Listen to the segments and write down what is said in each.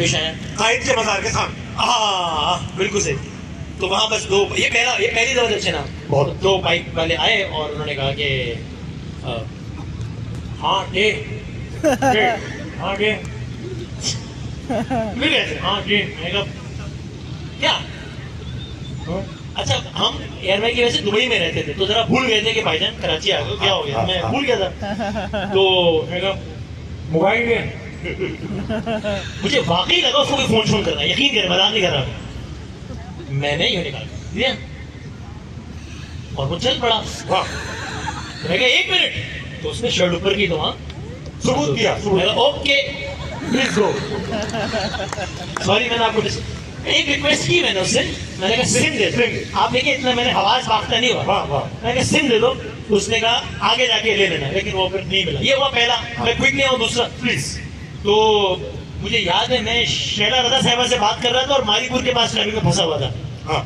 पेश आया कायद के मजार के सामने। हाँ बिल्कुल सही। तो वहाँ बस दो, ये पहली दफा जब ना बहुत दो बाइक वाले आए और उन्होंने कहा कि हाँ डे हाँ डे मिल गए थे हाँ डे। मैंने कहा क्या? अच्छा हम एयरवाई की वजह से दुबई में रहते थे तो जरा भूल गए थे कि भाईजान कराची आ गए, क्या हो गया, मैं भूल गया था। तो मैंने कहा मोबाइल में मुझे वाकई लगा उसको कोई फोन शोन कर रहा है, यकीन करें मजाक नहीं कर रहा। मैंने ये निकाल दिया और वो चल पड़ा। वाह। मैं कहा 1 मिनट, तो उसने शर्ट ऊपर की तो वहाँ सबूत दिया। Okay please go. सॉरी मैंने आपको एक रिक्वेस्ट की मैंने उससे, मैंने कहा सिम दे दो। आप देखिए इतना मैंने हवास बांटता नहीं हुआ। वाह वाह। मैंने कहा सिम दे दो, उसने कहा आगे जाके ले लेना, लेकिन वो फिर नहीं मिला। ये हुआ पहला। मैं क्विक नहीं हूँ, दूसरा प्लीज। तो मुझे याद है मैं शैला रजा साहिबा से बात कर रहा था और मारीपुर के पास ट्रैफिक में फंसा हुआ था। हाँ।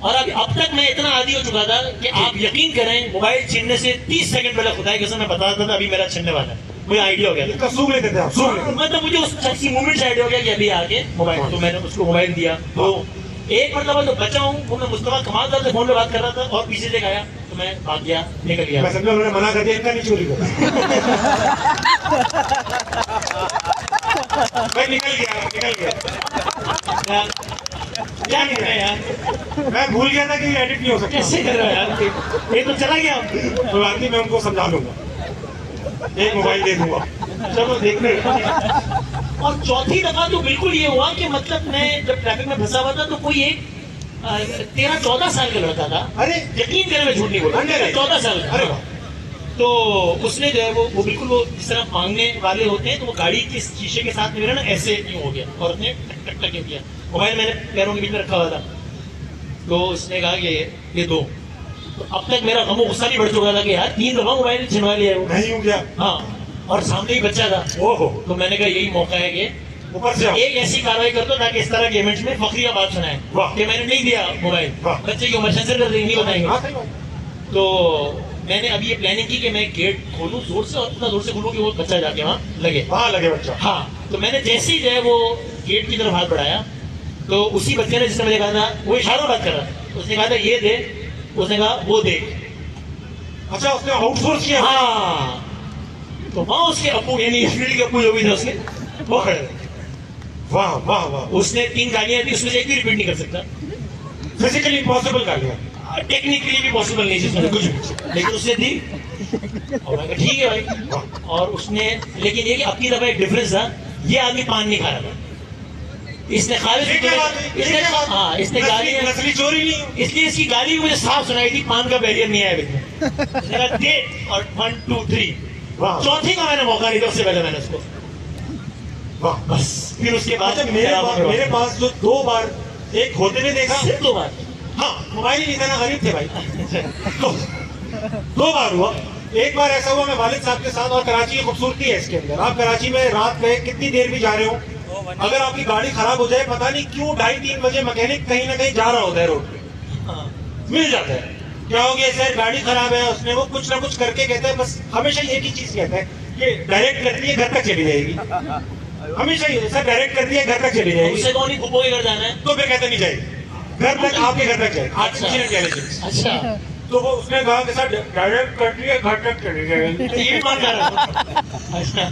और अब तक मैं इतना आदी हो चुका था कि आप यकीन करें मोबाइल छीनने से 30 सेकंड पहले खुदा की कसम मैं बता रहा था अभी मेरा छीनने वाला है। मुझे आइडिया हो गया इसका सूंघ लेते थे आप, सूंघ लेते थे। मतलब मुझे उस सच्ची मूवमेंट से आइडिया हो गया कि अभी आके मोबाइल, तो मैंने उसको मोबाइल दिया। तो एक मतलब तो बचा हूँ, वो मैं मुस्तफा कमाल साहब से फोन पे बात कर रहा था और पीछे से आया तो मैं भाग गया, निकल गया। मैं समझा उन्होंने मना कर दिया इनका नहीं चोरी को। मैं निकल गया। क्या नहीं है यार, मैं भूल गया था कि एडिट नहीं हो सकता। कैसे कर रहा है यार, ये तो चला गया। कोई बात नहीं, मैं उनको समझा लूंगा, एक मोबाइल दे दूंगा। चलो देखने। और चौथी दफा तो बिल्कुल ये हुआ कि मतलब मैं जब ट्रैफिक में फंसा हुआ था तो कोई एक 13-14 साल का लड़का था। अरे यकीन करें मैं झूठ नहीं बोल रहा, 14 साल का। अरे वाह। तो उसने जो है वो बिल्कुल वो जिस तरह मांगने वाले होते हैं, तो वो गाड़ी के शीशे के साथ मेरा ना ऐसे यूं हो गया और उसने टक टक टक किया। मोबाइल मैंने पैरों के बीच में रखा हुआ था, तो उसने कहा कि ये दो। तो अब तक मेरा गमो गुस्सा नहीं बढ़ चुका था कि यार 3 दफा मोबाइल छिनवा लिया है वो। नहीं हूँ क्या? हाँ, और सामने ही बच्चा था। ओहो। तो मैंने कहा यही मौका है कि ऊपर से एक ऐसी कार्रवाई कर दो ताकि इस तरह के इवेंट्स में फखरिया बात सुनाए कि मैंने नहीं दिया मोबाइल, बच्चे की उम्र सेंसर कर देंगे, नहीं बताएंगे। तो मैंने अभी ये प्लानिंग की कि मैं गेट खोलूं जोर से और इतना जोर से खोलूं कि वो बच्चा जाके वहाँ लगे बच्चा। हाँ। तो मैंने जैसे ही जो है वो गेट की तरफ हाथ बढ़ाया तो उसी बच्चे ने जिसने मुझे कहा था, वो इशारा बात कर रहा था, उसने कहा था ये दे, उसने कहा वो दे। अच्छा, उसने आउटसोर्स किया। हाँ। तो वहाँ उसके अप्पू यानी फील्ड के अप्पू जो भी थे उसके, वो खड़े थे। वाह वाह वाह। उसने 3 गालियां दी, उसमें से एक भी रिपीट नहीं कर सकता। फिजिकली इम्पॉसिबल गालियां, टेक्निकली भी पॉसिबल नहीं जिसमें कुछ भी, लेकिन उसने दी और मैं कहा ठीक है भाई। और उसने, लेकिन ये कि अपनी दफा एक डिफरेंस था, ये आदमी पान नहीं खा रहा था, इसने इसने गाली नस्ली चोरी नहीं, इसलिए इसकी गाली मुझे साफ सुनाई थी, पान का बैरियर नहीं आया बिल्कुल। दे और 1 2 3 चौथी का मैंने मौका नहीं था, उससे पहले मैंने उसको बस। फिर उसके बाद मेरे पास जो 2 बार एक होते हुए देखा, सिर्फ 2 बार। हाँ, मोबाइल ही नहीं था ना, गरीब थे भाई। तो 2 बार हुआ। एक बार ऐसा हुआ मैं वालिद साहब के साथ, और कराची की खूबसूरती है इसके अंदर, आप कराची में रात में कितनी देर भी जा रहे हो, अगर आपकी गाड़ी खराब हो जाए, पता नहीं क्यों 2:30-3 बजे मैकेनिक कहीं ना कहीं जा रहा होता है रोड पे, मिल जाता है। क्या हो गया सर, गाड़ी खराब है, उसने वो कुछ ना कुछ करके कहता है, बस हमेशा एक ही चीज कहता है कि डायरेक्ट कर दिए घर तक चली जाएगी। हमेशा ही सर डायरेक्ट कर दिया घर तक चली जाएगी। उससे कौन ही फूफो के घर जाना है, तो फिर कहते नहीं जाएगी, घर तक, आपके घर तक जाएगी। Artificial intelligence. अच्छा। तो वो उसने कहा कि सर डायरेक्ट कर दिए घर तक चली जाएगी। ये भी मान कर रहा अच्छा,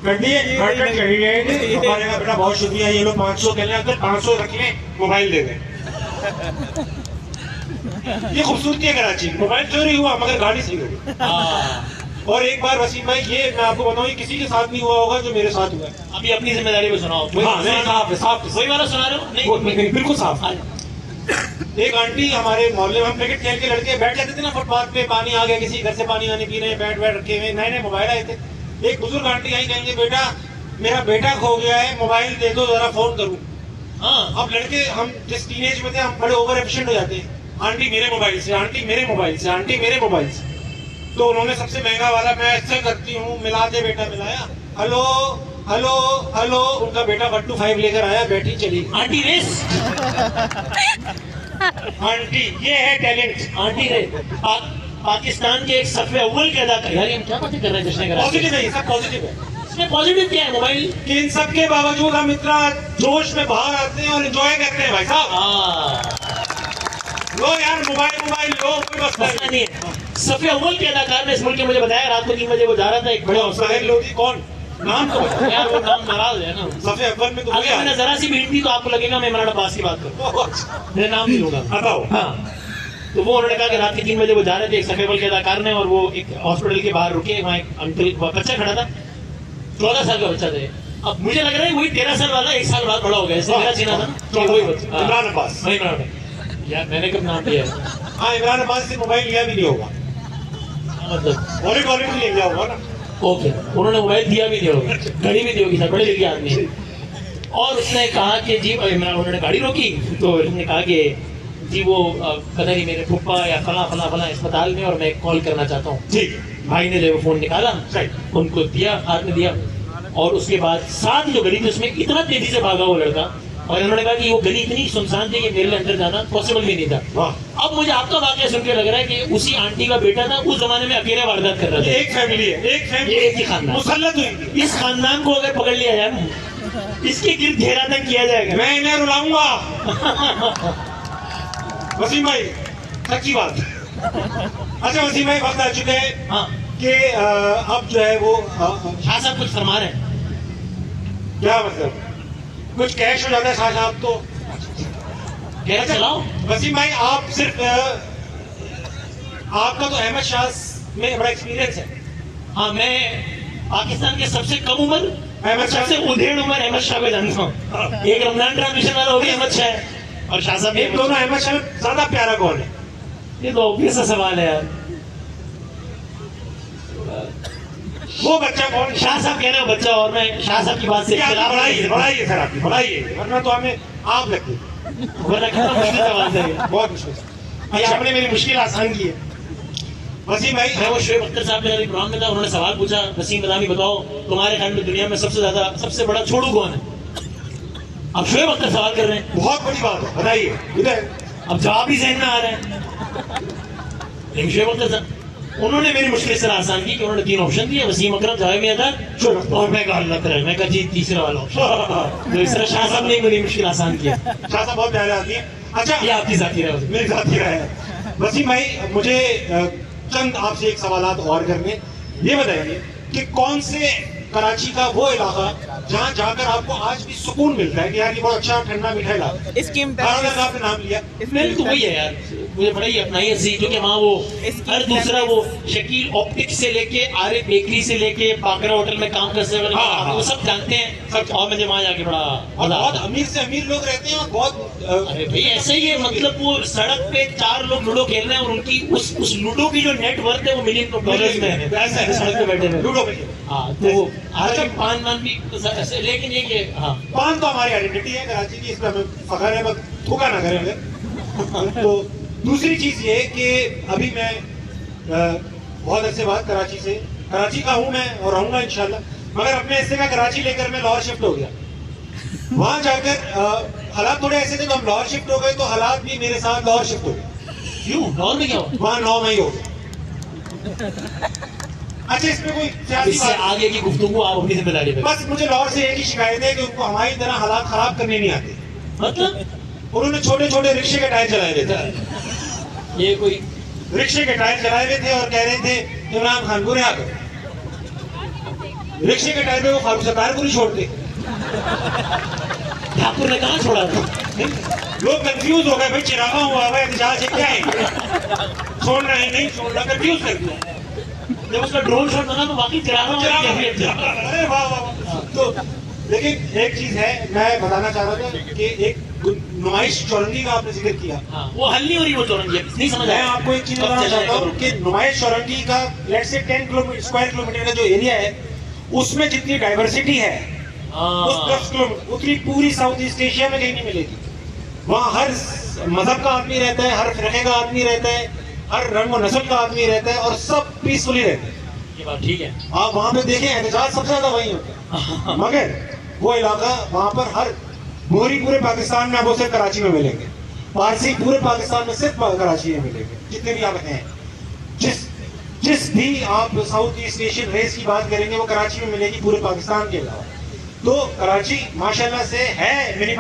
कर दिए घर तक चली जाएगी। हमारे कहा बेटा बहुत शुक्रिया, ये लोग 500 कहने अगर 500 रख लें, मोबाइल दे दें। ये खूबसूरती है कराची, मोबाइल चोरी हुआ मगर गाड़ी सही गई। और एक बार वसीम भाई, ये मैं आपको बताऊं, ये किसी के साथ नहीं हुआ होगा जो मेरे साथ हुआ है। अभी अपनी जिम्मेदारी पे सुनाओ। साफ वही वाला सुना रहे हो? नहीं, बिल्कुल साफ। एक आंटी हमारे मोहल्ले में, हम क्रिकेट खेल के लड़के बैठ जाते थे ना फुटपाथ पे, पानी आ गया, किसी घर से पानी आने पी रहे हैं, बैट रखे हुए, नए नए मोबाइल आए थे। एक बुजुर्ग आंटी आई, कहेंगे बेटा मेरा बेटा खो गया है, मोबाइल दे दो जरा फोन करूं। हाँ, अब लड़के हम जिस टीनेज में थे, हम बड़े ओवर एफिशिएंट हो जाते हैं। आंटी मेरे मोबाइल से, आंटी मेरे मोबाइल से, आंटी मेरे मोबाइल से। तो उन्होंने सबसे महंगा वाला, मैं ऐसा करती हूँ, मिला दे बेटा, मिलाया, हेलो हेलो हेलो, उनका बेटा 1 to 5 लेकर आया, बैठी चली। Aunty race. आंटी ये है टैलेंट। आंटी रेस पाकिस्तान के एक सफे अव्वल के अदा कर। यार हम क्या बातें कर रहे हैं जश्न का? पॉजिटिव है, सब पॉजिटिव है। इसमें पॉजिटिव क्या है मोबाइल कि इन सब के बावजूद हम इतना जोश में बाहर आते हैं और एंजॉय करते हैं भाई साहब। लो यार मोबाइल लो, कोई मसला नहीं है। सफे अव्वल के अदाकार ने इस मुल्क के मुझे बताया रात को 3 बजे वो जा रहा था एक बड़े नहीं। लोधी कौन, नाम तो बता यार, वो नाम नाराज है ना। सफे अव्वल में तो अगर मैंने जरा सी भी हिंट दी तो आपको लगेगा मैं इमरान अब्बास की बात करूँ, मैं नाम नहीं लूंगा। बताओ। हाँ, तो वो उन्होंने कहा कि रात के 3 बजे वो जा रहे थे एक सफे अव्वल के अदाकार ने, और वो एक हॉस्पिटल के बाहर रुके, वहाँ एक अंकल बच्चा खड़ा था, 14 साल का बच्चा था। अब मुझे लग रहा है वही 13 साल वाला 1 साल बाद बड़ा हो गया, इससे मेरा सीना था ना, वही बच्चा इमरान अब्बास। वही इमरान यार, मैंने कब नाम दिया है? हाँ, इमरान अब्बास से मोबाइल लिया भी नहीं होगा, मतलब वॉलेट ले लिया होगा ना। ओके, उन्होंने मोबाइल दिया भी नहीं होगा, घड़ी भी दी होगी, सर बड़े लिखे आदमी है। और उसने कहा कि जी, उन्होंने गाड़ी रोकी तो उसने कहा कि जी वो पता नहीं मेरे फुप्पा या फला फला फला अस्पताल में और मैं कॉल करना चाहता हूँ। ठीक, भाई ने जो फोन निकाला, उनको दिया, हाथ में दिया, और उसके बाद साथ जो गली थी उसमें इतना तेजी से भागा वो लड़का, और इन्होंने कहा कि वो गली इतनी सुनसान थी कि मेरे लिए अंदर जाना पॉसिबल भी नहीं था। अब मुझे आपका वाकया सुन के लग रहा है कि उसी आंटी का बेटा था, उस जमाने में अकेले वारदात कर रहा था। एक फैमिली है, एक ही खानदान, मुसल्लत हुई। इस खानदान को अगर पकड़ लिया जाए, इसके गिर्द घेरा तक किया जाएगा, मैं इन्हें रुलाऊंगा। वसीम भाई, सच्ची बात। अच्छा वसीम भाई, वक्त आ चुका है हाँ कि अब जो है वो शाह साहब कुछ फरमा रहे हैं। क्या मतलब, कुछ कैश हो जाता है साहब तो गैर चलाओ। वसीम भाई, आप सिर्फ आपका तो अहमद शाह में बड़ा एक्सपीरियंस है। हाँ, मैं पाकिस्तान के सबसे कम उम्र, अहमद शाह सबसे उधेड़ उम्र अहमद शाह को जानता हूँ। एक रमजान ट्रांसमिशन वाला हो गया अहमद शाह, और शाह साहब एक दोनों अहमद शाह में ज्यादा प्यारा कौन है? ये तो ऑब्वियस सा सवाल है यार। वो बच्चा कौन? शाह साहब कह रहे हो बच्चा, और मैं शाह साहब की बात से बढ़ाइए सर, आपकी बढ़ाइए, वरना तो हमें आप लगती, वरना कितना मुश्किल सवाल था ये। बहुत मुश्किल। ये आपने मेरी मुश्किल आसान की है। वसीम भाई, मैं वो शुएब अख्तर साहब ने प्रोग्राम में था, उन्होंने सवाल पूछा, वसीम बदामी बताओ तुम्हारे ख्याल में दुनिया में सबसे बड़ा छोड़ू कौन है? अब शुएब अख्तर सवाल कर रहे हैं, बहुत बड़ी बात है, बताइए इधर। अब जवाब ही जहन में आ रहे हैं। लेकिन शुएब अख्तर साहब, उन्होंने मेरी मुश्किल से आसान की कि उन्होंने 3 ऑप्शन दिए, वसीम अकरम, जावेद मियां और मैं कहा अल्लाह करे, मैं कहा जी तीसरा वाला ऑप्शन। तो इस तरह शाह साहब ने मेरी मुश्किल आसान किया। शाह साहब बहुत प्यारे आदमी है। अच्छा, ये आपकी जाती राय है। मेरी जाती राय है। वसीम भाई, मुझे चंद आपसे एक सवालात और करने, ये बताइए कि कौन से कराची का वो इलाका जहाँ जाकर आपको आज भी सुकून मिलता है कि यार ये बहुत अच्छा ठंडा मीठा इलाका। आपने नाम लिया, इसमें तो वही है यार, मुझे बड़ा ही अपनाई है जो कि वहाँ वो हर दूसरा वो शकील ऑप्टिक्स से लेके आरे बेकरी से लेके पाकरा होटल में काम करते हैं, हाँ, वो सब जानते हैं सब। और मुझे वहाँ जाके बड़ा और बहुत अमीर से अमीर लोग रहते हैं और बहुत अरे भाई ऐसा ही है, मतलब वो सड़क पे 4 लोग लूडो खेल रहे हैं और उनकी उस लूडो की जो नेटवर्थ है वो $1 मिलियन में है, सड़क पे बैठे हुए लूडो में। हाँ, तो अच्छा पान भी, लेकिन ये हाँ, पान तो हमारी आइडेंटिटी है कराची की, इसमें हमें फखर है, बस धोखा ना करें। तो दूसरी चीज ये कि अभी मैं बहुत अच्छे बाद कराची का हूँ मैं और रहूंगा इंशाल्लाह, मगर अपने हिस्से का कराची लेकर मैं लाहौर शिफ्ट हो गया। वहां जाकर हालात थोड़े ऐसे थे, तो हम लाहौर शिफ्ट हो गए, तो हालात भी मेरे साथ लाहौर शिफ्ट हो गए। क्यों लाहौर में क्या हुआ? वहां 9 मई हो गया। अच्छा, इसमें कोई सियासी इससे बात, आगे की गुफ्तगू आप अपनी जिम्मेदारी पे। बस मुझे लाहौर से एक ही शिकायत है कि उनको हमारी तरह हालात खराब करने नहीं आते। मतलब उन्होंने छोटे छोटे रिक्शे के टायर चलाए हुए थे, ये कोई रिक्शे के टायर चलाए हुए थे और कह रहे थे इमरान खान को रिहा करो। रिक्शे के टायर पे वो फारूक सरकार को नहीं छोड़ते। ठाकुर ने कहा छोड़ा था? लोग कंफ्यूज हो गए, भाई चिरागा हुआ है एहतजाज है क्या है, छोड़ना है नहीं छोड़ना, कंफ्यूज कर दिया। जब उसका ड्रोन शॉट बना तो वाकई चिरागा अरे वाह वाह। तो लेकिन एक चीज है, मैं बताना चाह रहा था कि एक नुमाइश चौरंगी का आपने जिक्र किया। हाँ, वो हल नहीं हो रही वो चौरंगी, नहीं समझ मैं आया। आपको एक चीज बताना चाहता हूँ कि नुमाइश चौरंगी का लेट्स से 10 स्क्वायर किलोमीटर का जो एरिया है, उसमें जितनी डाइवर्सिटी है उस 10 किलोमीटर उतनी पूरी साउथ ईस्ट एशिया में कहीं नहीं मिलेगी। वहाँ हर मजहब का आदमी रहता है, हर फिरके का आदमी रहता है, हर रंग और नस्ल का आदमी रहता है और सब पीसफुली रहते हैं। ये बात ठीक है। आप वहाँ पे देखें, एहतजाज सबसे ज्यादा वही होता है, मगर वो इलाका वहाँ पर हर मोहरी पूरे पाकिस्तान में आपको सिर्फ कराची में मिलेंगे, पारसी पूरे पाकिस्तान में सिर्फ कराची में मिलेंगे, जितने भी आप हैं। जिस भी आप साउथ ईस्ट एशियन रेस की बात करेंगे वो कराची में मिलेगी, पूरे पाकिस्तान के अलावा। तो कराची माशाल्लाह से है मिनी